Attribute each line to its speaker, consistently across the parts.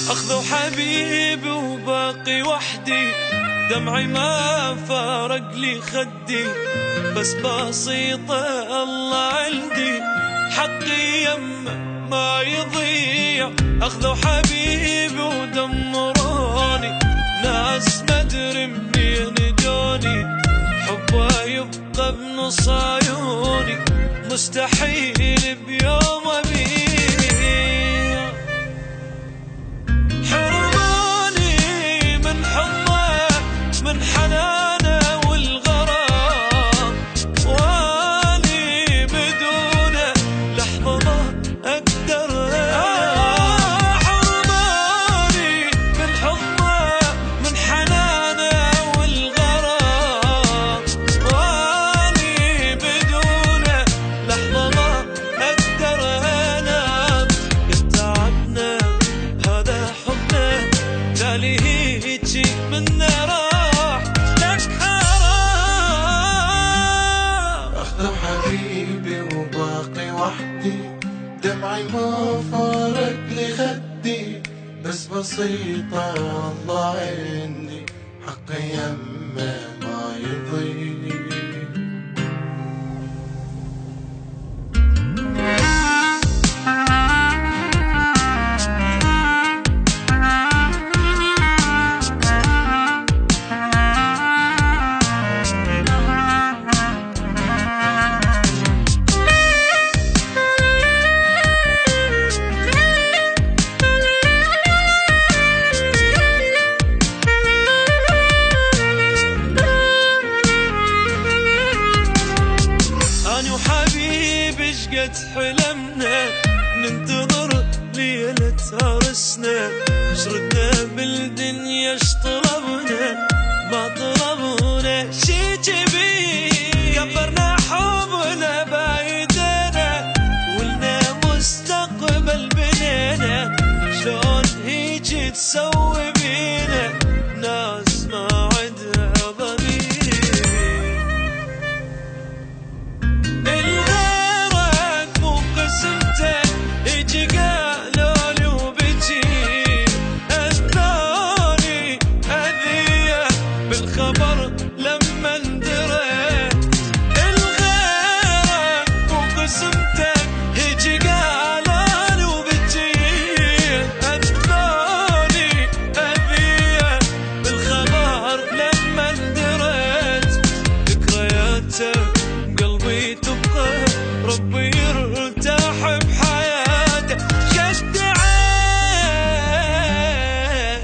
Speaker 1: أخذوا حبيبي وباقي وحدي، دمعي ما فارق لي خدي، بس بسيطة الله عندي، حقي يمه ما يضيع. أخذوا حبيبي ودمروني، ناس مدري منين جوني، حبه يبقى بنص عيوني، مستحيل بيوم أبيع. حرماني من حضنه من حنانه والغرام، واني بدونه لحظة ما أقدر. حرماني من حضنه من حنانه والغرام، واني بدونه لحظة ما أقدر أنام. قد تعبنا هذا حبنا، تالي هيجي منا راح لك حرام.
Speaker 2: أخذوا حبيبي وباقي وحدي، دمعي ما فارق لي خدي، بس بسيطة الله عندي، حقي يمه ما يضيع.
Speaker 1: قد حلمنا ننتظر ليلة عرسنا، شردنا بالدنيا طلبنا، ما طلبنا شي جبين، كبرنا حبنا بايدينا، ولنا مستقبل بنينا، شلون هيجي تسوي بينا ناس ما عندها ضمير. يجي قالوا لي وبجي اذاني اذيه بالخبر لما اندريت، الغيرك وقسمتك يجي قالوا لي وبجي اذاني اذيه بالخبر لما اندريت. ذكرياتك قلبي تبقى، ربي يرتاح بحياته شد عين.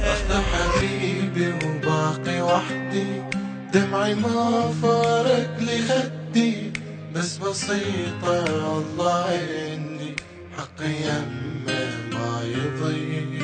Speaker 2: أخذ حبيبي وباقي وحدي، دمعي ما فارق لي خدي، بس بسيطة الله عندي، حقي يمه ما يضيع.